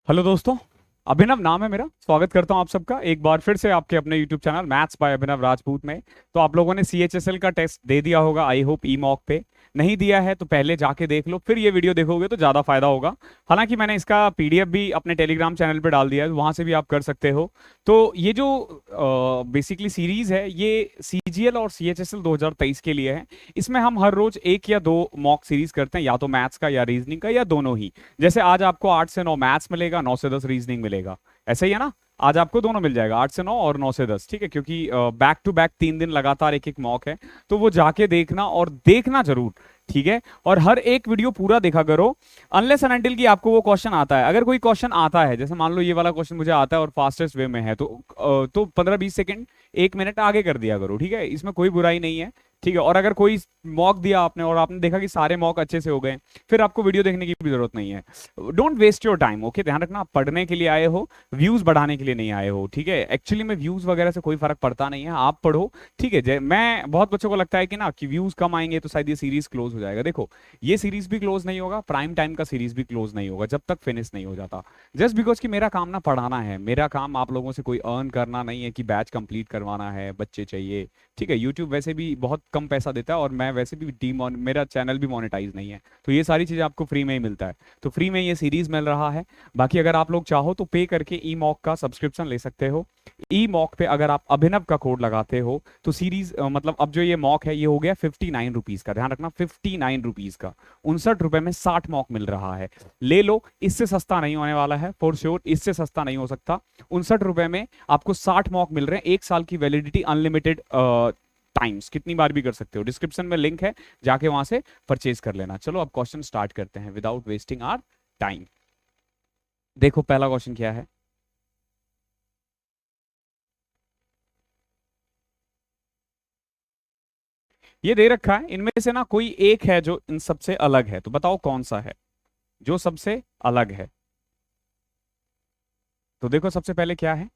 Hello दोस्तों। अभिनव नाम है मेरा। स्वागत करता हूं आप सबका एक बार फिर से आपके अपने यूट्यूब चैनल मैथ्स बाय अभिनव राजपूत में। तो आप लोगों ने सीएचएसएल का टेस्ट दे दिया होगा, आई होप ई मॉक पे। नहीं दिया है तो पहले जाके देख लो, फिर ये वीडियो देखोगे तो ज़्यादा फायदा होगा। हालांकि मैंने इसका पीडीएफ भी अपने टेलीग्राम चैनल पे डाल दिया है, वहां से भी आप कर सकते हो। तो ये जो बेसिकली सीरीज है ये सीजीएल और सीएचएसएल 2023 के लिए है। इसमें हम हर रोज एक या दो मॉक सीरीज करते हैं, या तो मैथ्स का या रीजनिंग का या दोनों ही। जैसे आज आपको 8 से 9 मैथ्स मिलेगा, 9 से 10 रीजनिंग मिलेगा। ऐसा ही है ना। आज आपको दोनों मिल जाएगा, 8 से 9 और 9 से 10, ठीक है। क्योंकि बैक टू बैक 3 दिन लगातार एक एक मॉक है। तो वो जाके देखना और देखना जरूर, ठीक है। और हर एक वीडियो पूरा देखा करो, अनलेस एंड अनटिल कि आपको वो क्वेश्चन आता है। अगर कोई क्वेश्चन आता है, जैसे मान लो ये वाला क्वेश्चन मुझे आता है और फास्टेस्ट वे में है, तो 15-20 सेकंड 1 मिनट आगे कर दिया करो, ठीक है। इसमें कोई बुराई नहीं है, ठीक है। और अगर कोई मॉक दिया आपने और आपने देखा कि सारे मॉक अच्छे से हो गए, फिर आपको वीडियो देखने की भी जरूरत नहीं है। Don't waste your time, okay. ध्यान रखना, आप पढ़ने के लिए आए हो, व्यूज बढ़ाने के लिए नहीं आए हो, ठीक है। एक्चुअली में व्यूज वगैरह से कोई फर्क पड़ता नहीं है, आप पढ़ो, ठीक है। मैं बहुत बच्चों को लगता है कि ना कि व्यूज कम आएंगे तो शायद ये सीरीज क्लोज हो जाएगा। देखो, ये सीरीज भी क्लोज नहीं होगा, प्राइम टाइम का सीरीज भी क्लोज नहीं होगा जब तक फिनिश नहीं हो जाता। जस्ट बिकॉज कि मेरा काम ना पढ़ाना है, मेरा काम आप लोगों से कोई अर्न करना नहीं है कि बैच कंप्लीट करवाना है, बच्चे चाहिए, ठीक है। यूट्यूब वैसे भी बहुत कम पैसा देता है और मैं वैसे भी मेरा चैनल भी मोनेटाइज नहीं है। तो ये सारी चीजें आपको फ्री में ही मिलता है, तो फ्री में ये सीरीज मिल रहा है। बाकी अगर आप लोग चाहो तो पे करके ई मॉक का सब्सक्रिप्शन ले सकते हो। ई मॉक पे अगर आप अभिनव का कोड लगाते हो तो सीरीज मतलब अब जो ये मॉक है ये हो गया 59 रुपीज का। ध्यान रखना, 59 रुपीज का 59 रुपए में 60 मॉक मिल रहा है। ले लो, इससे सस्ता नहीं होने वाला है फॉर श्योर, इससे सस्ता नहीं हो सकता। 59 रुपए में आपको 60 मॉक मिल रहे हैं, 1 साल की वैलिडिटी, अनलिमिटेड टाइम्स, कितनी बार भी कर सकते हो। डिस्क्रिप्शन में लिंक है, जाके वहां से परचेज कर लेना। चलो अब क्वेश्चन स्टार्ट करते हैं विदाउट वेस्टिंग आवर टाइम। देखो पहला क्वेश्चन क्या है। ये दे रखा है, इनमें से ना कोई एक है जो इन सबसे अलग है, तो बताओ कौन सा है जो सबसे अलग है। तो देखो सबसे पहले क्या है,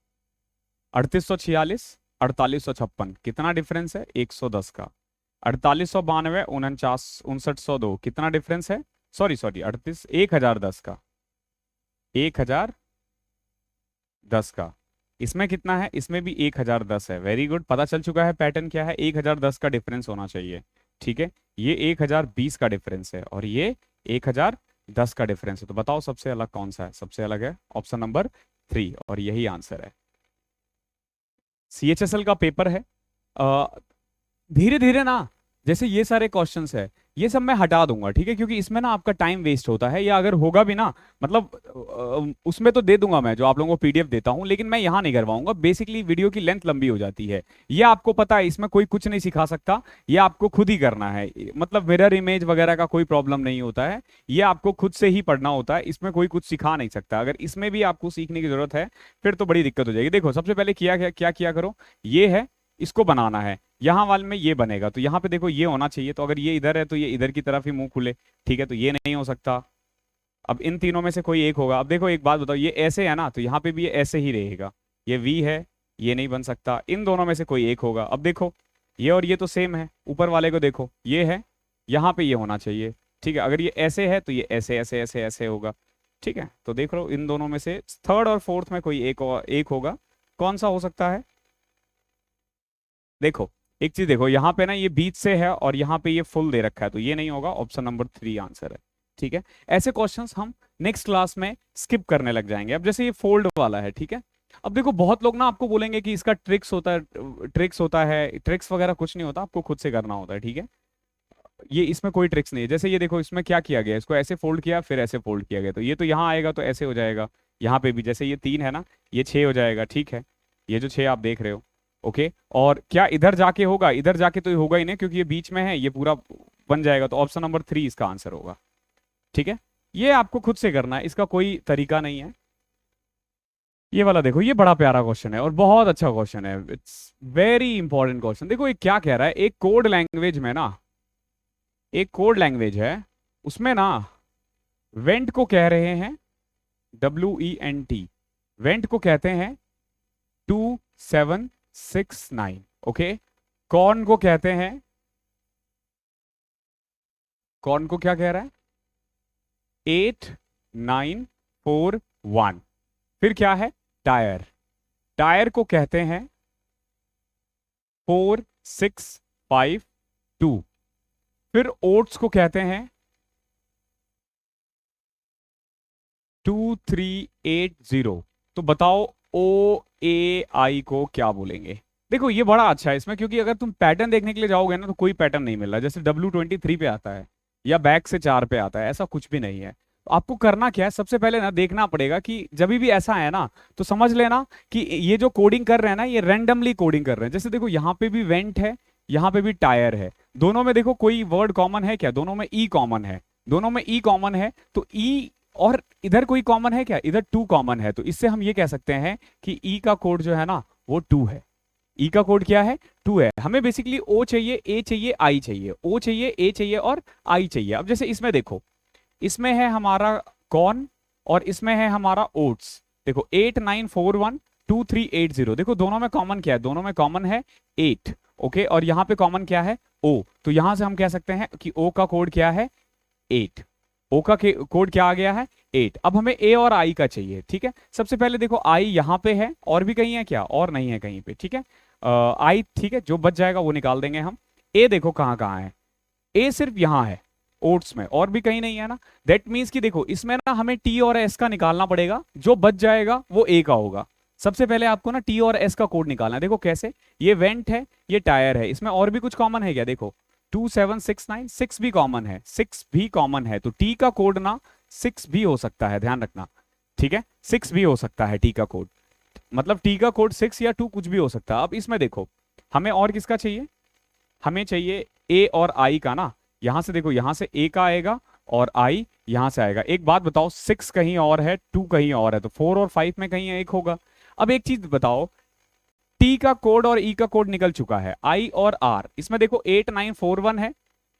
3846, 4856, कितना डिफरेंस है, 110 का। 4892, 49, 6902, कितना डिफरेंस है, सॉरी सॉरी 38, 1010 का, 1010 का। इसमें कितना है, इसमें भी 1010 है। वेरी गुड, पता चल चुका है पैटर्न क्या है, 1010 का डिफरेंस होना चाहिए, ठीक है। ये 1020 का डिफरेंस है और ये 1010 का डिफरेंस है। तो बताओ सबसे अलग कौन सा है। सबसे अलग है ऑप्शन नंबर 3 और यही आंसर है। सीएचएसएल का पेपर है। धीरे धीरे ना, जैसे ये सारे क्वेश्चंस है ये सब मैं हटा दूंगा, ठीक है। क्योंकि इसमें ना आपका टाइम वेस्ट होता है, या अगर होगा भी ना, मतलब उसमें तो दे दूंगा मैं जो आप लोगों को पीडीएफ देता हूं, लेकिन मैं यहाँ नहीं करवाऊंगा। बेसिकली वीडियो की लेंथ लंबी हो जाती है, ये आपको पता है। इसमें कोई कुछ नहीं सिखा सकता, ये आपको खुद ही करना है। मतलब मिरर इमेज वगैरह का कोई प्रॉब्लम नहीं होता है, ये आपको खुद से ही पढ़ना होता है। इसमें कोई कुछ सिखा नहीं सकता। अगर इसमें भी आपको सीखने की जरूरत है फिर तो बड़ी दिक्कत हो जाएगी। देखो सबसे पहले क्या किया करो, ये है, इसको बनाना है। यहाँ वाले में ये बनेगा, तो यहाँ पे देखो ये होना चाहिए। तो अगर ये इधर है तो ये इधर की तरफ ही मुंह खुले, ठीक है। तो ये नहीं हो सकता। अब इन तीनों में से कोई एक होगा। अब देखो एक बात बताओ, ये ऐसे है ना, तो यहाँ पे भी ये ऐसे ही रहेगा। ये वी है, ये नहीं बन सकता। इन दोनों में से कोई एक होगा। अब देखो ये और ये तो सेम है, ऊपर वाले को देखो, ये है, यहाँ पे ये होना चाहिए, ठीक है। अगर ये ऐसे है तो ये ऐसे ऐसे ऐसे ऐसे होगा, ठीक है। तो देख लो इन दोनों में से थर्ड और फोर्थ में कोई एक होगा। कौन सा हो सकता है। देखो एक चीज देखो, यहाँ पे ना ये बीच से है और यहाँ पे ये फुल दे रखा है, तो ये नहीं होगा। ऑप्शन नंबर 3 आंसर है, ठीक है। ऐसे क्वेश्चंस हम नेक्स्ट क्लास में स्किप करने लग जाएंगे। अब जैसे ये फोल्ड वाला है, ठीक है। अब देखो बहुत लोग ना आपको बोलेंगे कि इसका ट्रिक्स होता है, ट्रिक्स वगैरह कुछ नहीं होता, आपको खुद से करना होता है, ठीक है। ये इसमें कोई ट्रिक्स नहीं है। जैसे ये देखो, इसमें क्या किया गया, इसको ऐसे फोल्ड किया फिर ऐसे फोल्ड किया गया, तो ये तो यहाँ आएगा तो ऐसे हो जाएगा। यहाँ पे भी जैसे ये 3 है ना, ये 6 हो जाएगा, ठीक है। ये जो 6 आप देख रहे हो, ओके। और क्या इधर जाके होगा, इधर जाके तो होगा ही नहीं, क्योंकि ये बीच में है, ये पूरा बन जाएगा। तो ऑप्शन नंबर 3 इसका आंसर होगा, ठीक है। ये आपको खुद से करना है, इसका कोई तरीका नहीं है। ये वाला देखो, ये बड़ा प्यारा क्वेश्चन है और बहुत अच्छा क्वेश्चन है। It's very important question. देखो ये क्या कह रहा है, एक कोड लैंग्वेज में ना, एक कोड लैंग्वेज है, उसमें ना वेंट को कह रहे हैं, WENT, वेंट को कहते हैं 2769, ओके। कॉर्न को कहते हैं, कॉर्न को क्या कह रहा है, 894, 1 फिर क्या है टायर, टायर को कहते हैं 4652। फिर ओट्स को कहते हैं 2380। तो बताओ ओ ए आई को क्या बोलेंगे। देखो ये बड़ा अच्छा है इसमें, क्योंकि अगर तुम पैटर्न देखने के लिए जाओगे ना तो कोई पैटर्न नहीं मिल रहा, जैसे W23 पे आता है या बैक से 4 पे आता है, ऐसा कुछ भी नहीं है। तो आपको करना क्या है, सबसे पहले ना देखना पड़ेगा कि जब भी ऐसा है ना तो समझ लेना कि ये जो कोडिंग कर रहे हैं ना ये रैंडमली कोडिंग कर रहे हैं। जैसे देखो यहाँ पे भी वेंट है, यहाँ पे भी टायर है, दोनों में देखो कोई वर्ड कॉमन है क्या, दोनों में ई कॉमन है, दोनों में ई कॉमन है। तो ई और इधर कोई कॉमन है क्या, इधर 2 कॉमन है। तो इससे हम ये कह सकते हैं कि ई का कोड जो है ना वो 2 है। ई का कोड क्या है 2 है। हमें बेसिकली ओ चाहिए, ए चाहिए, आई चाहिए, ओ चाहिए, ए चाहिए और आई चाहिए। अब जैसे इसमें देखो, इसमें है हमारा कॉर्न और इसमें है हमारा ओट्स। देखो 89412380, देखो दोनों में कॉमन क्या है, दोनों में कॉमन है 8। ओके, और यहां पे कॉमन क्या है ओ। तो यहां से हम कह सकते हैं कि ओ का कोड क्या है 8। ओ का कोड क्या आ गया है 8। अब हमें ए और आई का चाहिए, ठीक है। सबसे पहले देखो आई यहां पे है, और भी कहीं है क्या, और नहीं है कहीं पे, ठीक है। आई ठीक है, जो बच जाएगा वो निकाल देंगे हम। ए देखो कहां कहां है, ए सिर्फ यहां है ओट्स में, और भी कहीं नहीं है ना। दैट मीन्स कि देखो इसमें ना हमें टी और एस का निकालना पड़ेगा, जो बच जाएगा वो ए का होगा। सबसे पहले आपको ना टी और एस का कोड निकालना है। देखो कैसे, ये वेंट है, ये टायर है, इसमें और भी कुछ कॉमन है क्या, देखो 2769, 6 भी कॉमन है, 6 भी कॉमन है। तो टी का कोड ना 6 भी हो सकता है, ध्यान रखना, ठीक है। 6 भी हो सकता है टी का कोड, मतलब टी का कोड 6 या 2 कुछ भी हो सकता है। अब इसमें देखो हमें और किसका चाहिए, हमें चाहिए ए और आई का ना। यहां से देखो, यहां से ए का आएगा और आई यहां से आएगा। एक बात बताओ, 6 कहीं और है, 2 कहीं और है, तो 4 और 5 में कहीं एक होगा। अब एक चीज बताओ, टी का कोड और ई का कोड निकल चुका है, आई और आर। इसमें देखो 8941 है,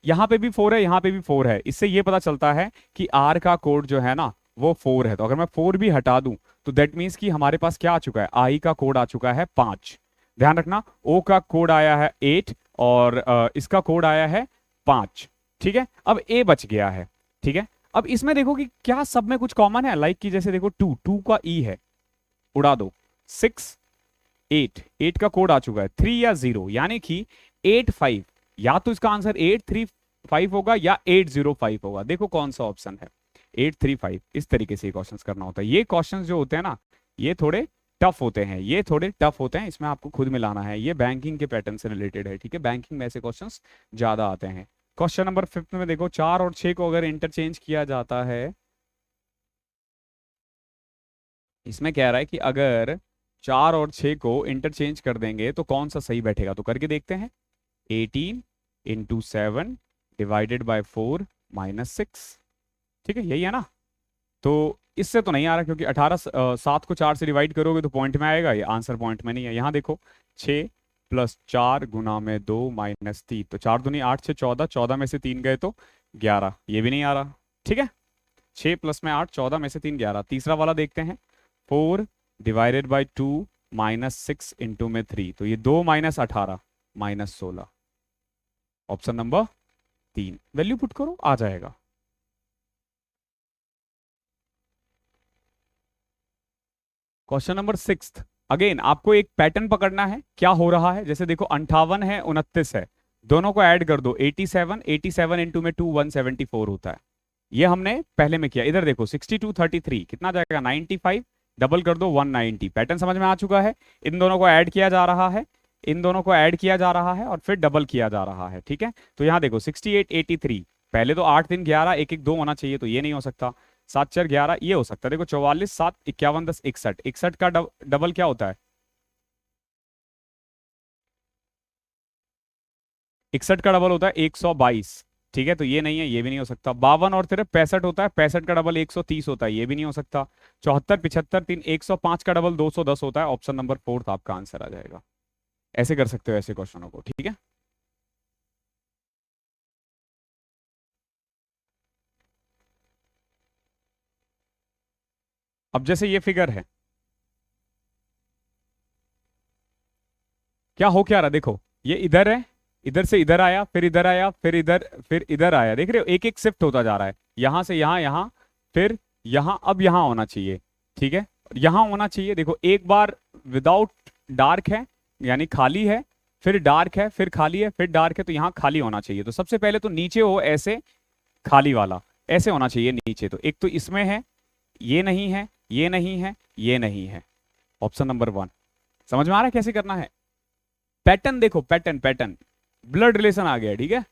यहां पे भी 4 है, यहां पे भी 4 है। इससे ये पता चलता है कि आर का कोड जो है ना वो 4 है। तो अगर मैं 4 भी हटा दूं तो दैट मीन्स कि हमारे पास क्या आ चुका है, आई का कोड आ चुका है 5। ध्यान रखना, ओ का कोड आया है 8 और इसका कोड आया है 5, ठीक है। अब ए बच गया है, ठीक है। अब इसमें देखो कि क्या सब में कुछ कॉमन है, लाइक कि जैसे देखो 2 का ई है, उड़ा दो। 6 8 का कोड आ चुका है, 3 या 0, यानी कि 85। या तो इसका आंसर 835 होगा या 805 होगा। देखो कौन सा ऑप्शन है, 835। इस तरीके से क्वेश्चंस करना होता है। ये क्वेश्चंस जो होते हैं ना ये थोड़े टफ होते हैं, ये थोड़े टफ होते हैं, इसमें आपको खुद मिलाना है। ये बैंकिंग के पैटर्न से रिलेटेड है, ठीक है। बैंकिंग में ऐसे क्वेश्चंस ज्यादा आते हैं। क्वेश्चन नंबर 5 में देखो 4 और 6 को अगर इंटरचेंज किया जाता है, इसमें कह रहा है कि अगर 4 और 6 को इंटरचेंज कर देंगे तो कौन सा सही बैठेगा। तो करके देखते हैं। 18 इंटू 7 डिवाइडेड बाई 4 माइनस 6, ठीक है, यही है ना। तो इससे तो नहीं आ रहा, क्योंकि 7 को 4 से डिवाइड करोगे तो पॉइंट में आएगा, ये आंसर पॉइंट में नहीं है। यहाँ देखो 6 प्लस 4 गुना में 2 माइनस 3, तो 4 दूनी 8, 6 14, 14 में से 3 गए तो 11, ये भी नहीं आ रहा, ठीक है। 6 प्लस में 8, 14 में से 3 11। तीसरा वाला देखते हैं, 4 डिवाइडेड बाई 2 माइनस 6 इंटू में 3, तो ये 2 minus 18 minus 16। Option number 3, value put करो आ जाएगा। क्वेश्चन नंबर 6, अगेन आपको एक पैटर्न पकड़ना है, क्या हो रहा है। जैसे देखो 58 है, 29 है, दोनों को ऐड कर दो 87, 87 इंटू में 2 174 होता है। ये हमने पहले में किया। इधर देखो 62 33 कितना जाएगा 95, डबल कर दो 190। पैटर्न समझ में आ चुका है। इन दोनों को ऐड किया जा रहा है, इन दोनों को ऐड किया जा रहा है और फिर डबल किया जा रहा है, ठीक है। तो यहाँ देखो 68 83, पहले तो 8 3 11 1 1 2 होना चाहिए, तो ये नहीं हो सकता। 7 4 11 ये हो सकता है। देखो 44 7 51 10 61, 61 का डबल क्या होता है, 61 का डबल होता है 122, ठीक है। तो ये नहीं है, ये भी नहीं हो सकता। 52 और सिर्फ 65 होता है, 65 का डबल 130 होता है, ये भी नहीं हो सकता। 74 75 3 105 का डबल 210 होता है। ऑप्शन नंबर 4 आपका आंसर आ जाएगा। ऐसे कर सकते हो ऐसे क्वेश्चनों को, ठीक है। अब जैसे ये फिगर है, क्या हो क्या रहा, देखो ये इधर है, इधर से इधर आया, फिर इधर आया, फिर इधर, फिर इधर आया। देख रहे हो एक एक शिफ्ट होता जा रहा है, यहां से यहां, यहां, फिर यहाँ, अब यहाँ होना चाहिए, ठीक है, यहाँ होना चाहिए। देखो एक बार विदाउट डार्क है यानी खाली है, फिर डार्क है, फिर खाली है, फिर डार्क है, तो यहाँ खाली होना चाहिए। तो सबसे पहले तो नीचे हो ऐसे खाली वाला, ऐसे होना चाहिए नीचे। तो एक तो इसमें है, ये नहीं है, ये नहीं है, ये नहीं है, ऑप्शन नंबर वन। समझ में आ रहा है कैसे करना है? पैटर्न देखो, पैटर्न पैटर्न, ब्लड रिलेशन आ गया, ठीक है।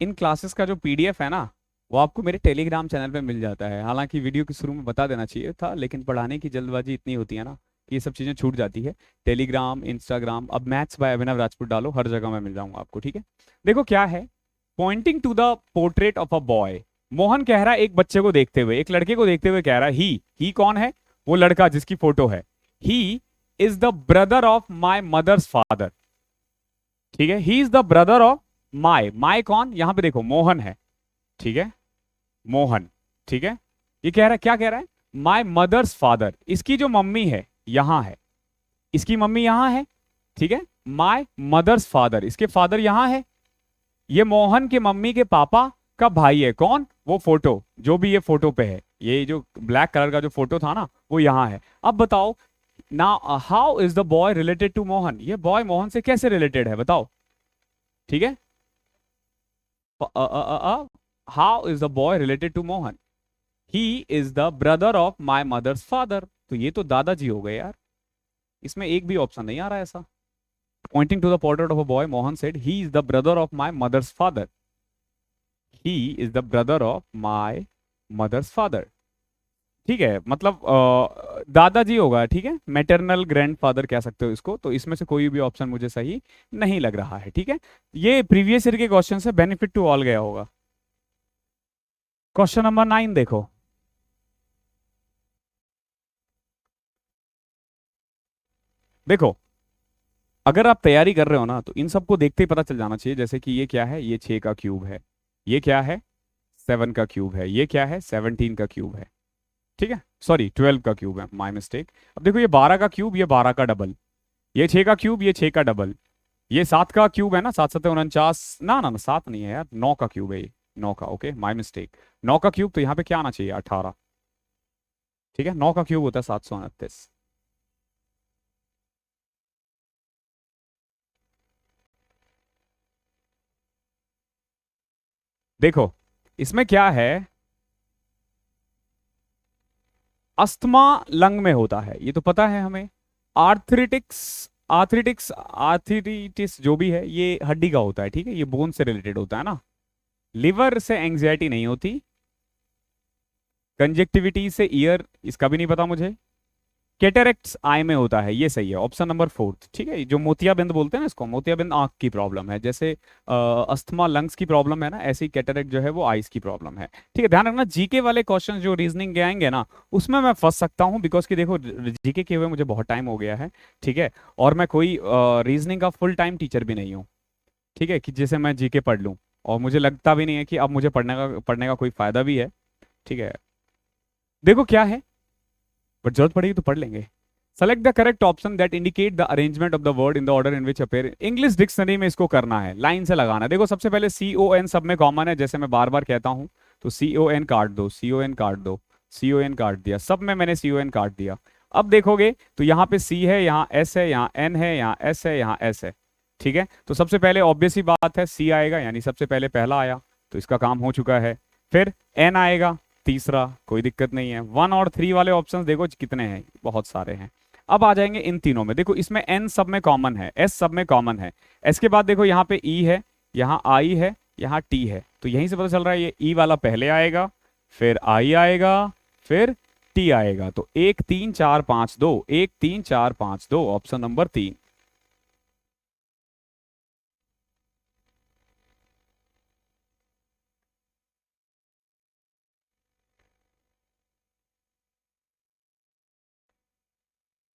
इन क्लासेस का जो पीडीएफ है ना, वो आपको मेरे टेलीग्राम चैनल पे मिल जाता है। हालांकि वीडियो के शुरू में बता देना चाहिए था, लेकिन पढ़ाने की जल्दबाजी इतनी होती है ना कि ये सब चीजें छूट जाती है। टेलीग्राम, इंस्टाग्राम, अब मैथ्स बाय अभिनव राजपूत डालो, हर जगह मैं मिल जाऊंगा आपको, ठीक है। देखो क्या है, pointing to the portrait of a boy, Mohan कह रहा है एक बच्चे को देखते हुए, एक लड़के को देखते हुए कह रहा है, ही कौन है? वो लड़का जिसकी फोटो है। He is the brother of my mother's father, ठीक है। He is the brother of my कौन? यहां पे देखो मोहन है, ठीक है, मोहन, ठीक है। ये कह रहा है, क्या कह रहा है? माई मदर्स फादर, इसकी जो मम्मी है यहां है, इसकी मम्मी यहां है, ठीक है। माई मदर्स फादर, इसके फादर यहां है। ये मोहन के मम्मी के पापा का भाई है, कौन? वो फोटो, जो भी ये फोटो पे है, ये जो ब्लैक कलर का जो फोटो था ना, वो यहां है। अब बताओ ना, how is the boy related to Mohan? ये बॉय मोहन से कैसे रिलेटेड है बताओ, ठीक है। How is the boy related to Mohan? He is the brother of my mother's father, तो ये तो दादाजी हो गए यार। इसमें एक भी ऑप्शन नहीं आ रहा है ऐसा। Pointing to the portrait of a boy, Mohan said he is the brother of my mother's father, he is the brother of my mother's father, ठीक है। मतलब दादाजी होगा, ठीक है, मैटरनल ग्रैंडफादर कह सकते हो इसको। तो इसमें से कोई भी ऑप्शन मुझे सही नहीं लग रहा है, ठीक है। ये प्रीवियस ईयर के क्वेश्चन से बेनिफिट टू ऑल गया होगा। क्वेश्चन नंबर 9 देखो, देखो अगर आप तैयारी कर रहे हो ना, तो इन सबको देखते ही पता चल जाना चाहिए। जैसे कि ये क्या है? ये 6 का क्यूब है। ये क्या है? 7 का क्यूब है। ये क्या है? 17 का क्यूब है, ठीक है। सॉरी, 12 का क्यूब है, माय मिस्टेक। अब देखो ये 12 का क्यूब, ये 12 का डबल, ये 6 का क्यूब, ये 6 का डबल, ये 7 का क्यूब है ना, 7 7 49, ना ना ना 7 नहीं है यार, 9 का क्यूब है ये, 9 का, ओके माय मिस्टेक। 9 का क्यूब, तो यहाँ पे क्या आना चाहिए? 18, ठीक है। 9 का क्यूब होता है 729। देखो इसमें क्या है, अस्थमा लंग में होता है, ये तो पता है हमें। आर्थरिटिक्स, आर्थरिटिस जो भी है, ये हड्डी का होता है, ठीक है, ये बोन से रिलेटेड होता है ना। लिवर से एंग्जाइटी नहीं होती। कंजेक्टिविटी से ईयर, इसका भी नहीं पता मुझे। कैटेरेक्ट्स आई में होता है, ये सही है, ऑप्शन नंबर फोर्थ, ठीक है। जो मोतियाबिंद बोलते हैं ना इसको, मोतियाबिंद आंख की प्रॉब्लम है। जैसे अस्थमा लंग्स की प्रॉब्लम है ना, ऐसी कैटेरेक्ट जो है वो आईज की प्रॉब्लम है, ठीक है। ध्यान रखना, जीके वाले क्वेश्चन जो रीजनिंग के आएंगे ना, उसमें मैं फंस सकता हूँ, बिकॉज कि देखो जीके के हुए मुझे बहुत टाइम हो गया है, ठीक है। और मैं कोई रीजनिंग का फुल टाइम टीचर भी नहीं हूँ, ठीक है, कि जैसे मैं जीके पढ़ लूँ। और मुझे लगता भी नहीं है कि अब मुझे पढ़ने का कोई फायदा भी है, ठीक है। देखो क्या है, बट जरूरत पड़ेगी तो पढ़ लेंगे। Select the correct option that indicate the arrangement of the word in the order in which appear. English dictionary में इसको करना है, लाइन से लगाना है। देखो सबसे पहले CON सब में कॉमन है, जैसे मैं बार बार कहता हूं, तो CON काट दो, CON काट दो, CON काट दिया, सब में मैंने CON काट दिया। अब देखोगे तो यहाँ पे C है, यहाँ S है, यहाँ N है, यहाँ S है, यहाँ S है, ठीक है। तो सबसे पहले ऑब्वियस ही बात है C आएगा, यानी सबसे पहले पहला आया, तो इसका काम हो चुका है। फिर N आएगा, तीसरा, कोई दिक्कत नहीं है। 1 और 3 वाले ऑप्शंस देखो कितने हैं, बहुत सारे हैं। अब आ जाएंगे इन तीनों में, देखो इसमें N सब में कॉमन है, S सब में कॉमन है। S के बाद देखो यहाँ पे E है, यहाँ I है, यहाँ T है, तो यहीं से पता चल रहा है ये E वाला पहले आएगा, फिर I आएगा, फिर T आएगा। तो 1 3 4 5 2, 1 3 4 5 2, ऑप्शन नंबर 3।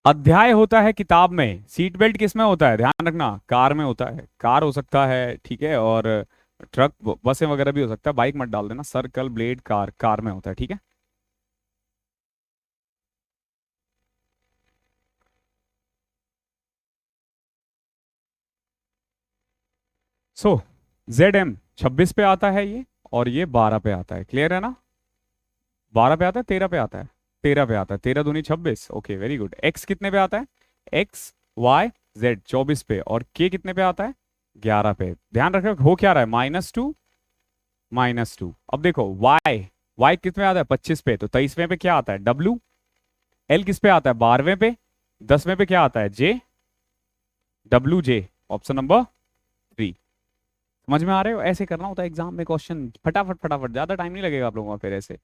अध्याय होता है किताब में, सीट बेल्ट किस में होता है? ध्यान रखना, कार में होता है, कार हो सकता है, ठीक है, और ट्रक, बसें वगैरह भी हो सकता है। बाइक मत डाल देना, सर्कल ब्लेड कार, कार में होता है, ठीक है। सो जेड एम 26 पे आता है ये, और ये 12 पे आता है, क्लियर है ना? 12 पे आता है, 13 पे आता है, 13 पे आता है, 13 दूनी 26, ओके वेरी गुड। एक्स कितने पे आता है? एक्स वाई जेड 24 पे, और के कितने पे आता है? 11 पे। ध्यान रखो हो क्या रहा है, -2 -2। अब देखो वाई, वाई किस पे आता है? 25 पे, तो 23वें पे क्या आता है? डब्ल्यू। एल किस पे आता है? 12वें पे। 10वें पे क्या आता है? जे, डब्ल्यू जे, ऑप्शन नंबर 3। समझ में आ रहे हो? ऐसे करना होता है एग्जाम में क्वेश्चन, फटाफट फटाफट, ज्यादा टाइम नहीं लगेगा आप लोगों का फिर ऐसे।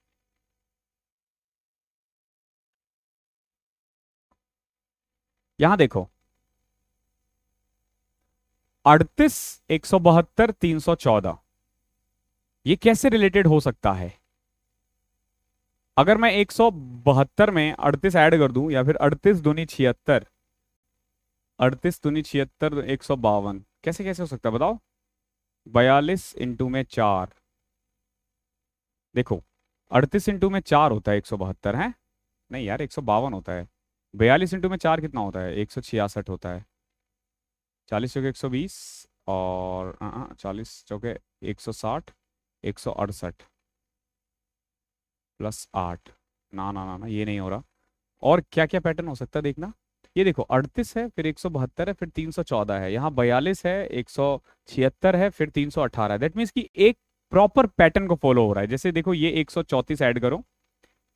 यहां देखो, 38, 172, 314, ये कैसे रिलेटेड हो सकता है? अगर मैं 172 में 38 ऐड कर दूं, या फिर 38 दूनी 76, 38 दूनी 76, 152, कैसे कैसे हो सकता है बताओ? 42 इंटू में 4, देखो 38 इंटू में 4 होता है 172 है, नहीं यार 152 होता है। 42 इंटू में 4 कितना होता है? 166 होता है। 40 चौके 120, और 40 चौके 160, 168 +8, ना ना ना ना, ये नहीं हो रहा। और क्या क्या पैटर्न हो सकता है देखना। ये देखो 38 है, फिर 172 है, फिर 314 है, यहाँ 42 है, 176 है, फिर 318 है। दैट मीन्स कि एक प्रॉपर पैटर्न को फॉलो हो रहा है। जैसे देखो ये 134 ऐड करो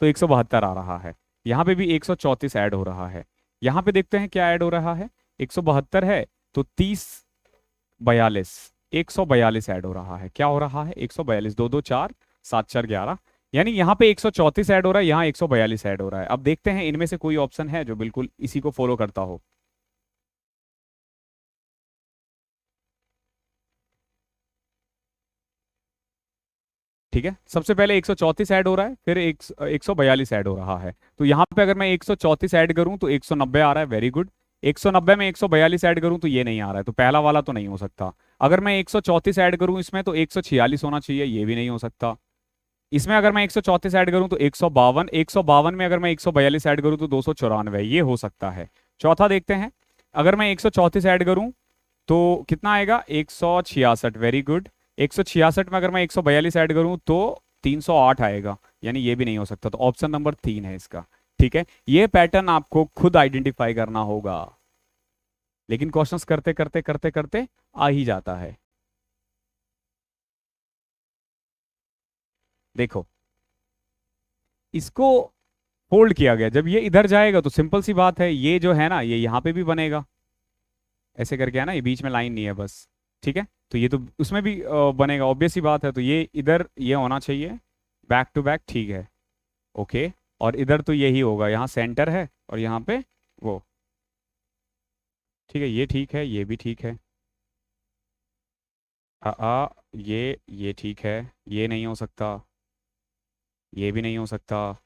तो 172 आ रहा है, यहाँ पे भी 134 ऐड हो रहा है। यहाँ पे देखते हैं क्या ऐड हो रहा है, 172 है तो 30 42, 142 ऐड हो रहा है। क्या हो रहा है? 142, 2 2 4, 7 4 11, यानी यहाँ पे 134 ऐड हो रहा है, यहाँ 142 ऐड हो रहा है। अब देखते हैं इनमें से कोई ऑप्शन है जो बिल्कुल इसी को फॉलो करता हो। ठीक है, सबसे पहले 134 ऐड हो रहा है, फिर 142 ऐड हो रहा है। तो यहाँ पे अगर मैं 134 ऐड करूँ तो 190 आ रहा है, वेरी गुड। 190 में 142 ऐड करूँ तो ये नहीं आ रहा है, तो पहला वाला तो नहीं हो सकता। अगर मैं 134 ऐड करूँ इसमें तो 146 होना चाहिए, ये भी नहीं हो सकता। इसमें अगर मैं 134 ऐड करूं तो 152, 152 में अगर मैं 142 ऐड करूं तो 294, ये हो सकता है। चौथा देखते हैं, अगर मैं 134 ऐड करूं तो कितना आएगा? 166, वेरी गुड। 166 में अगर मैं 142 ऐड करूं तो 308 आएगा, यानी ये भी नहीं हो सकता। तो ऑप्शन नंबर 3 है इसका। ठीक है, ये पैटर्न आपको खुद आइडेंटिफाई करना होगा, लेकिन क्वेश्चंस करते करते करते करते आ ही जाता है। देखो इसको फोल्ड किया गया, जब ये इधर जाएगा तो सिंपल सी बात है, ये जो है ना ये यहाँ पे भी बनेगा, ऐसे करके है ना, ये बीच में लाइन नहीं है बस। ठीक है, तो ये तो उसमें भी बनेगा, ऑब्वियस सी बात है। तो ये इधर ये होना चाहिए बैक टू बैक, ठीक है, ओके। और इधर तो यही होगा, यहाँ सेंटर है और यहाँ पे वो, ठीक है, ये ठीक है, ये भी ठीक है। ये ठीक है, ये नहीं हो सकता, ये भी नहीं हो सकता।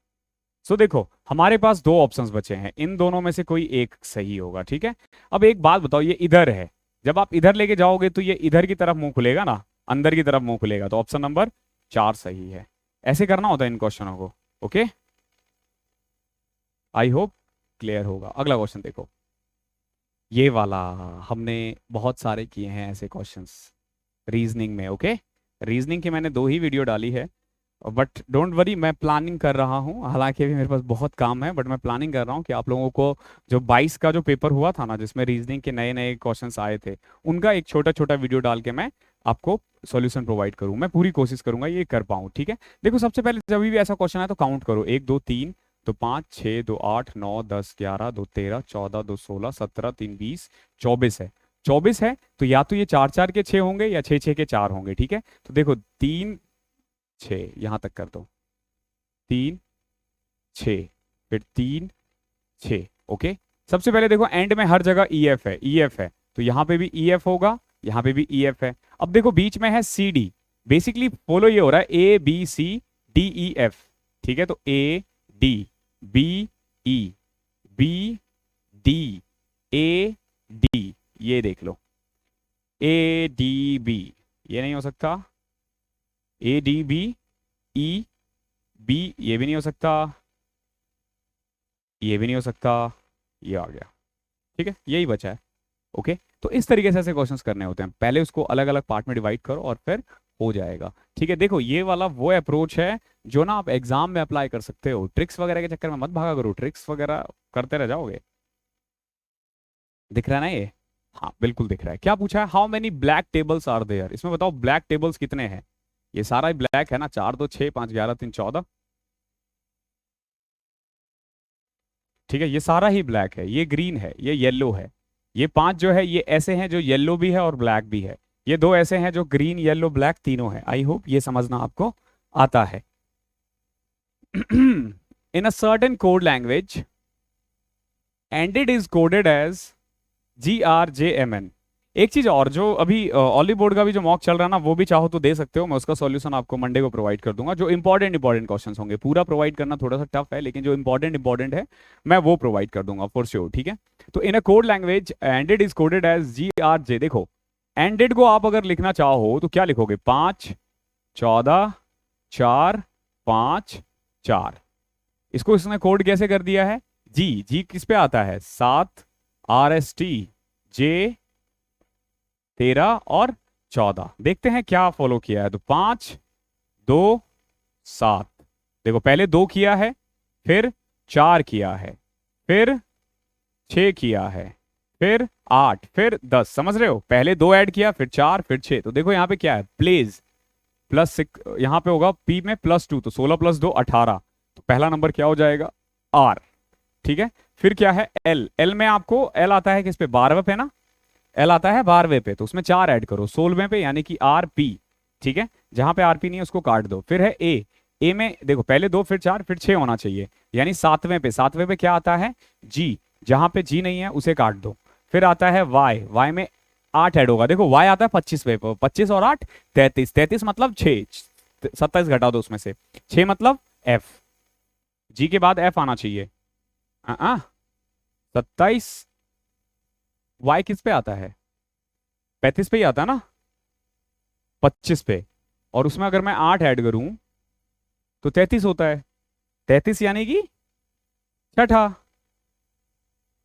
सो देखो हमारे पास दो ऑप्शंस बचे हैं, इन दोनों में से कोई एक सही होगा। ठीक है, अब एक बात बताओ, ये इधर है, जब आप इधर लेके जाओगे तो ये इधर की तरफ मुंह खुलेगा ना, अंदर की तरफ मुंह खुलेगा, तो ऑप्शन नंबर 4 सही है। ऐसे करना होता है इन क्वेश्चनों को, ओके। आई होप क्लियर होगा। अगला क्वेश्चन देखो, ये वाला हमने बहुत सारे किए हैं ऐसे क्वेश्चंस रीजनिंग में, ओके। रीजनिंग की मैंने 2 ही वीडियो डाली है, बट डोंट वरी, मैं प्लानिंग कर रहा हूँ, हालांकि अभी मेरे पास बहुत काम है, बट मैं प्लानिंग कर रहा हूँ कि आप लोगों को जो 22 का जो पेपर हुआ था ना, जिसमें रीजनिंग के नए नए क्वेश्चंस आए थे, उनका एक छोटा छोटा वीडियो डाल के मैं आपको सॉल्यूशन प्रोवाइड करूँ। मैं पूरी कोशिश करूंगा ये कर पाऊँ, ठीक है। देखो सबसे पहले जब भी ऐसा क्वेश्चन है तो काउंट करो, 1 2 3, तो 5 6 2 8 9 10 11 2 13 14 2 16 17 3 20 24 है। 24 है तो या तो ये 4 4 के 6 होंगे या 6 6 के 4 होंगे, ठीक है। तो देखो 3 6 यहां तक कर दो, 3 6, फिर 3 6, ओके। सबसे पहले देखो एंड में हर जगह ई एफ है, ई एफ है, तो यहां पे भी ई एफ होगा, यहां पे भी ई एफ है। अब देखो बीच में है सी डी, बेसिकली फॉलो ये हो रहा है A B C D E F, ठीक है। तो A D B E B D A D, ये देख लो, ए डी बी, ये नहीं हो सकता। A D B E B, ये भी नहीं हो सकता, ये भी नहीं हो सकता, ये आ गया, ठीक है, यही बचा है, ओके। तो इस तरीके से ऐसे क्वेश्चंस करने होते हैं, पहले उसको अलग अलग पार्ट में डिवाइड करो और फिर हो जाएगा। ठीक है, देखो ये वाला वो अप्रोच है जो ना आप एग्जाम में अप्लाई कर सकते हो, ट्रिक्स वगैरह के चक्कर में मत भागा करो, ट्रिक्स वगैरह करते रह जाओगे। दिख रहा है ना ये? हाँ बिल्कुल दिख रहा है। क्या पूछा है, how many black tables are there, इसमें बताओ ब्लैक टेबल्स कितने हैं। ये सारा ही ब्लैक है ना, 4 2 6 5 11 3 14। ठीक है, ये सारा ही ब्लैक है, ये ग्रीन है, ये येलो है। ये 5 जो है ये ऐसे हैं जो येलो भी है और ब्लैक भी है। ये 2 ऐसे हैं जो ग्रीन येलो ब्लैक तीनों है। आई होप ये समझना आपको आता है। In a certain code language, ended is coded as GRJMN। एक चीज और, जो अभी ऑली बोर्ड का भी जो मॉक चल रहा है ना, वो भी चाहो तो दे सकते हो, मैं उसका सॉल्यूशन आपको मंडे को प्रोवाइड कर दूंगा। जो इंपॉर्टेंट क्वेश्चंस होंगे, पूरा प्रोवाइड करना थोड़ा सा टफ है, लेकिन जो इंपॉर्टेंट है मैं वो प्रोवाइड कर दूंगा फॉर श्योर। ठीक है, तो in a code language ended is coded as GRJ। देखो एंडेड को आप अगर लिखना चाहो तो क्या लिखोगे, 5 14 4 5 4। इसको इसने कोड कैसे कर दिया है, जी किस पे आता है, 7 RST J 13 और 14। देखते हैं क्या फॉलो किया है, तो 5 2 7। देखो पहले 2 किया है, फिर 4 किया है, फिर 6 किया है, फिर 8, फिर 10। समझ रहे हो, पहले 2 ऐड किया, फिर 4, फिर 6। तो देखो यहाँ पे क्या है, प्लेज प्लस 6, यहाँ पे होगा पी में +2, तो 16 + 2 18। तो पहला नंबर क्या हो जाएगा, R। ठीक है, फिर क्या है, L में आपको L आता है किस पे, 12वें पे ना, L आता है 12वें पे, तो उसमें 4 ऐड करो 16वें पे, यानी कि RP। ठीक है, जहां पे RP नहीं है उसको काट दो। फिर है A में देखो पहले 2 फिर 4 फिर 6 होना चाहिए, यानी 7वें पे क्या आता है, G। जहां पे G नहीं है उसे काट दो। फिर आता है Y में 8 ऐड होगा, देखो Y आता है 25 पे, 25 और 8 33, 33 मतलब 6, 27 घटा दो उसमें से, 6 मतलब F। G के बाद F आना चाहिए। 27 Y किस पे आता है, 35 पे ही आता है ना, 25 पे, और उसमें अगर मैं 8 ऐड करूं तो 33 होता है। 33 यानी कि छठा,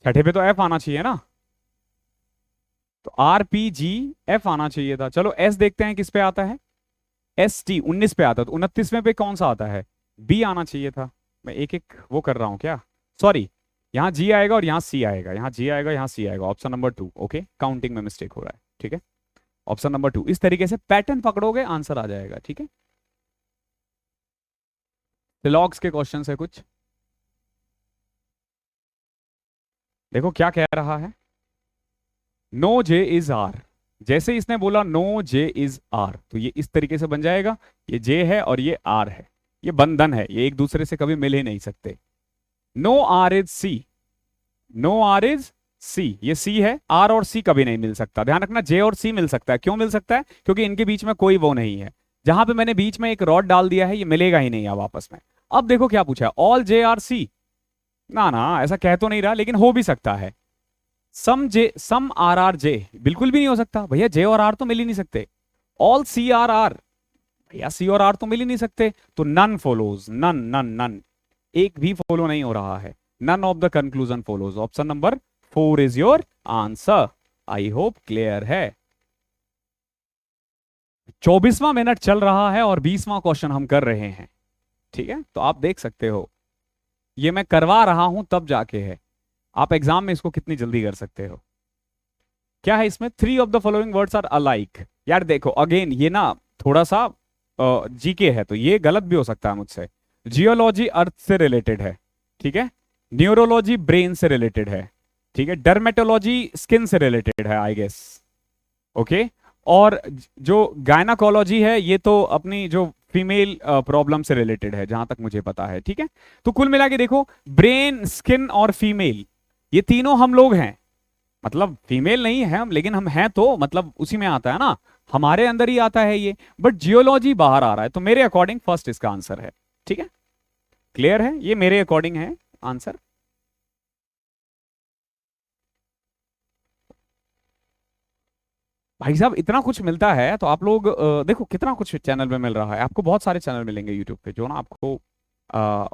छठे पे तो F आना चाहिए ना, तो RPG F आना चाहिए था। चलो S देखते हैं किस पे आता है, ST 19 पे आता है, तो 29वें पे कौन सा आता है, B आना चाहिए था। मैं एक एक वो कर रहा हूं क्या, सॉरी, यहाँ G आएगा और यहाँ C आएगा, यहाँ G आएगा यहाँ C आएगा, ऑप्शन नंबर 2। ओके, काउंटिंग में मिस्टेक हो रहा है। ठीक है, ऑप्शन नंबर 2। इस तरीके से पैटर्न पकड़ोगे आंसर आ जाएगा। ठीक है, लॉग्स के क्वेश्चन है कुछ, देखो क्या कह रहा है, नो J इज R। जैसे इसने बोला नो J इज R, तो ये इस तरीके से बन जाएगा, ये J है और ये R है, ये बंधन है, ये एक दूसरे से कभी मिल ही नहीं सकते। No R is C, no R is C, ये C है, R और C कभी नहीं मिल सकता। ध्यान रखना, J और C मिल सकता है, क्यों मिल सकता है, क्योंकि इनके बीच में कोई वो नहीं है। जहां पे मैंने बीच में एक रॉड डाल दिया है, ये मिलेगा ही नहीं अब आपस में। अब देखो क्या पूछा है, ऑल J आर C, ना ना ऐसा कह तो नहीं रहा, लेकिन हो भी सकता है। सम RR J, बिल्कुल भी नहीं हो सकता भैया, J और R तो मिल ही नहीं सकते। ऑल CRR, भैया C और R तो मिल ही नहीं सकते। तो none follows, none none none, एक भी फॉलो नहीं हो रहा है, none of the conclusion follows. Option number 4 is your answer. I hope clear है। 24वां मिनट चल रहा है और 20वां क्वेश्चन हम कर रहे हैं। ठीक है, तो आप देख सकते हो, ये मैं करवा रहा हूं तब जाके है, आप एग्जाम में इसको कितनी जल्दी कर सकते हो। क्या है इसमें, 3 of the following words are alike. यार देखो अगेन ये ना थोड़ा सा जीके है, तो ये गलत भी हो सकता है मुझसे। जियोलॉजी अर्थ से रिलेटेड है, ठीक है, न्यूरोलॉजी ब्रेन से रिलेटेड है, ठीक है, डर्मेटोलॉजी स्किन से रिलेटेड है आई गेस। ओके, और जो गायनाकोलॉजी है ये तो अपनी जो फीमेल प्रॉब्लम से रिलेटेड है जहां तक मुझे पता है। ठीक है, तो कुल मिला के देखो, ब्रेन स्किन और फीमेल, ये तीनों हम लोग हैं, मतलब फीमेल नहीं है हम, लेकिन हम हैं तो मतलब उसी में आता है ना, हमारे अंदर ही आता है ये, बट जियोलॉजी बाहर आ रहा है, तो मेरे अकॉर्डिंग फर्स्ट इसका आंसर है। ठीक है, क्लियर है, ये मेरे अकॉर्डिंग है आंसर। भाई साहब इतना कुछ मिलता है तो आप लोग देखो कितना कुछ चैनल में मिल रहा है आपको, बहुत सारे चैनल मिलेंगे यूट्यूब पे जो ना आपको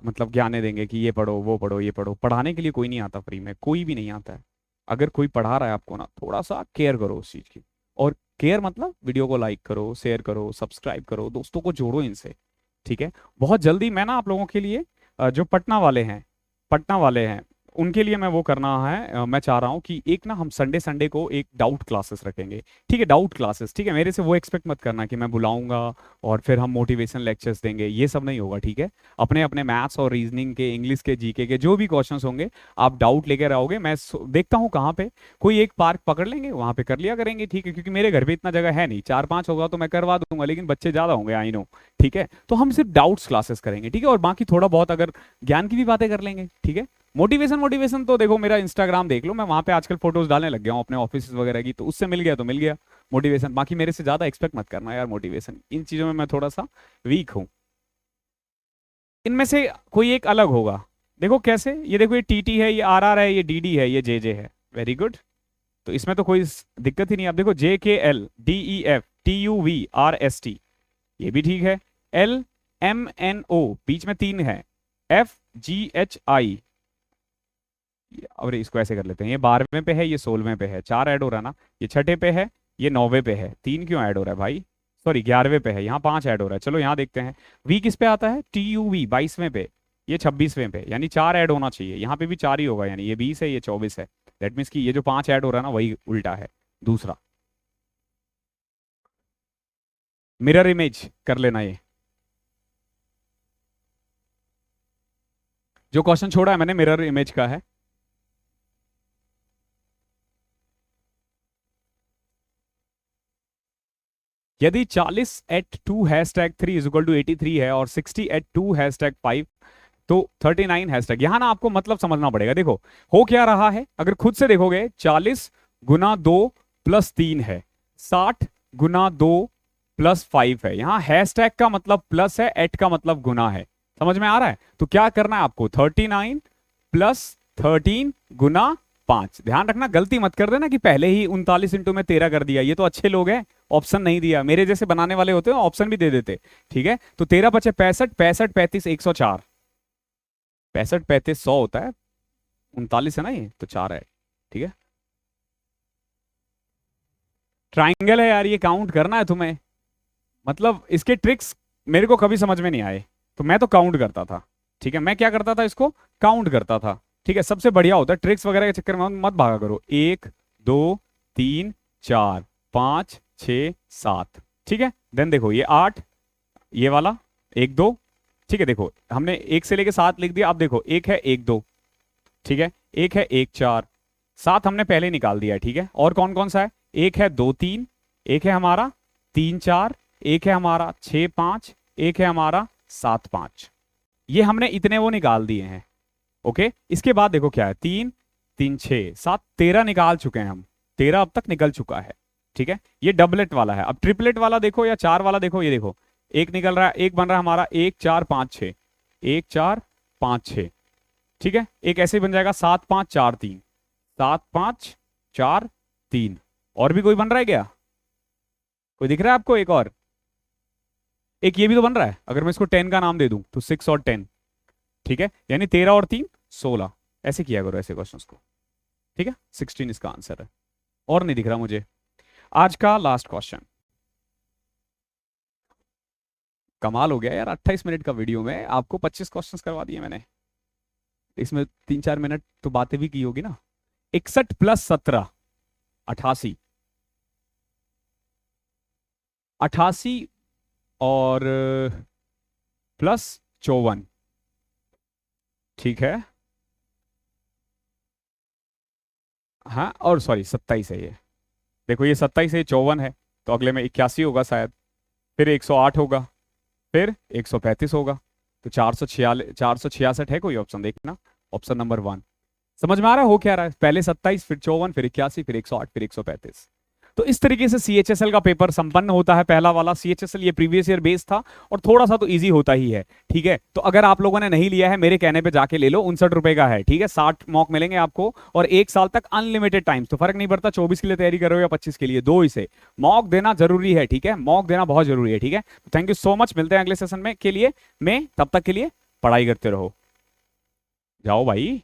मतलब ज्ञान देंगे कि ये पढ़ो वो पढ़ो ये पढ़ो। पढ़ाने के लिए कोई नहीं आता फ्री में, कोई भी नहीं आता है। अगर कोई पढ़ा रहा है आपको ना, थोड़ा सा केयर करो उस चीज की। और केयर मतलब वीडियो को लाइक करो, शेयर करो, सब्सक्राइब करो, दोस्तों को जोड़ो इनसे। ठीक है। बहुत जल्दी मैं ना आप लोगों के लिए जो पटना वाले हैं उनके लिए मैं वो करना है, मैं चाह रहा हूँ कि एक ना हम संडे संडे को एक डाउट क्लासेस रखेंगे। ठीक है, डाउट क्लासेस। ठीक है, मेरे से वो एक्सपेक्ट मत करना कि मैं बुलाऊंगा और फिर हम मोटिवेशन लेक्चर्स देंगे, ये सब नहीं होगा। ठीक है, अपने अपने मैथ्स और रीजनिंग के, इंग्लिश के, जीके के जो भी क्वेश्चंस होंगे आप डाउट लेकर आओगे। मैं देखता हूँ कहाँ पे कोई एक पार्क पकड़ लेंगे, वहां पे कर लिया करेंगे। ठीक है, क्योंकि मेरे घर पे इतना जगह है नहीं, 4-5 होगा तो मैं करवा दूंगा, लेकिन बच्चे ज्यादा होंगे, आई नो। ठीक है, तो हम सिर्फ डाउट्स क्लासेस करेंगे। ठीक है, और बाकी थोड़ा बहुत अगर ज्ञान की भी बातें कर लेंगे। ठीक है, मोटिवेशन मोटिवेशन तो देखो, मेरा इंस्टाग्राम देख लो, मैं वहां पे आजकल फोटोज डालने लग गया हूँ अपने ऑफिस वगैरह की, तो उससे मिल गया तो मिल गया मोटिवेशन। बाकी मेरे से ज्यादा एक्सपेक्ट मत करना यार मोटिवेशन, इन चीजों में मैं थोड़ा सा वीक हूँ। इनमें से कोई एक अलग होगा। देखो कैसे, ये देखो, ये टीटी है, ये आरआर है, ये डीडी है, ये जेजे है। Very good. तो इसमें तो कोई दिक्कत ही नहीं। आप देखो, JKL DEF TUVRST, ये भी ठीक है। LMNO, बीच में 3 है। FGHI, और इसको ऐसे कर लेते हैं, ये 12वें पे है, ये 16वें पे है, 4 ऐड हो रहा है ना। ये 6ठे पे है, ये 9वें पे है, 3 क्यों ऐड हो रहा है भाई? सॉरी, 11वें पे है, यहाँ 5 ऐड हो रहा है। चलो यहाँ देखते हैं, वी किस पे आता है? TUV 22वें पे, ये 26वें पे, यानी 4 ऐड होना चाहिए। यहाँ पे भी 4 ही होगा, यानी ये 20 है, ये 24 है। दैट मीन्स कि ये जो 5 ऐड हो रहा है ना, वही उल्टा है। दूसरा मिरर इमेज कर लेना, ये जो क्वेश्चन छोड़ा है मैंने मिरर इमेज का है। यदि 40@2 #3 = 83 है और 60@2 #5 तो 39 हैशटैग। यहां ना आपको मतलब समझना पड़ेगा। देखो हो क्या रहा है, अगर खुद से देखोगे, 40 गुना 2 प्लस 3 है, 60 गुना 2 प्लस 5 है। यहां हैशटैग का मतलब प्लस है, एट का मतलब गुना है। समझ में आ रहा है? तो क्या करना है आपको, 39 प्लस 13 गुना 5। ध्यान रखना, गलती मत कर देना कि पहले ही 39 इंटू में 13 कर दिया। ये तो अच्छे लोग हैं, ऑप्शन नहीं दिया। मेरे जैसे बनाने वाले होते हैं ऑप्शन भी दे देते। ठीक है, तो 13 × 5 = 65, 65 × 35 = 104। 65 35 100 होता है, 39 है ना, ये तो 4 है। ठीक है, ट्राइंगल है यार, ये काउंट करना है तुम्हें। मतलब इसके ट्रिक्स मेरे को कभी समझ में नहीं आए, तो मैं तो काउंट करता था। ठीक है, मैं क्या करता था, इसको काउंट करता था। ठीक है, सबसे बढ़िया होता है, ट्रिक्स वगैरह के चक्कर में मत भागा करो। 1 2 3 4 5 6 7। ठीक है, देन देखो ये 8, ये वाला 1 2। ठीक है, देखो हमने 1 से लेके 7 लिख दिया। अब देखो, एक है 1 2, ठीक है, एक है 1 4, 7 हमने पहले निकाल दिया है। ठीक है, और कौन कौन सा है? एक है 2 3, एक है हमारा 3 4, एक है हमारा 6 5, एक है हमारा 7 5। ये हमने इतने वो निकाल दिए हैं। ओके, इसके बाद देखो क्या है, 3 3 6 7, 13 निकाल चुके हैं हम। 13 अब तक निकल चुका है। ठीक है, ये डबलेट वाला है। अब ट्रिपलेट वाला देखो या 4 वाला देखो, ये देखो एक निकल रहा है, एक बन रहा है हमारा 1 4 5 6, 1 4 5 6। ठीक है, एक ऐसे ही बन जाएगा 7 5 4 3, 7 5 4 3। और भी कोई बन रहा है क्या? कोई दिख रहा है आपको? एक और, एक ये भी तो बन रहा है। अगर मैं इसको 10 का नाम दे दूं तो 6 और 10। ठीक है, यानी 13 और 3 16। ऐसे किया करो ऐसे क्वेश्चंस को। ठीक है, 16 इसका आंसर है। और नहीं दिख रहा मुझे। आज का लास्ट क्वेश्चन। कमाल हो गया यार, 28 मिनट का वीडियो में आपको 25 क्वेश्चंस करवा दिए मैंने। इसमें 3-4 मिनट तो बातें भी की होगी ना। 61 + 17 88, 88 और +54। ठीक है, हाँ, और सॉरी 27 है ये। देखो ये 27 है, 54 है, तो अगले में 81 होगा शायद, फिर 108 होगा, फिर 135 होगा। तो 466 है कोई ऑप्शन देखना, ऑप्शन नंबर 1। समझ में आ रहा है हो क्या रहा है? पहले 27, फिर 54, फिर 81, फिर 108, फिर 135। तो इस तरीके से सीएचएसएल का पेपर संपन्न होता है। पहला वाला सीएचएसएल ये प्रीवियस ईयर बेस्ड था और थोड़ा सा तो इजी होता ही है। ठीक है, तो अगर आप लोगों ने नहीं लिया है, मेरे कहने पे जाके ले लो, 59 रुपए का है। ठीक है, 60 मॉक मिलेंगे आपको और 1 साल तक अनलिमिटेड टाइम। तो फर्क नहीं पड़ता 24 के लिए तैयारी कर रहे हो या 25 के लिए, दो इसे मॉक देना जरूरी है। ठीक है, मॉक देना बहुत जरूरी है। ठीक है, थैंक यू सो मच, मिलते हैं अगले सेशन में के लिए। मैं तब तक के लिए पढ़ाई करते रहो। जाओ भाई।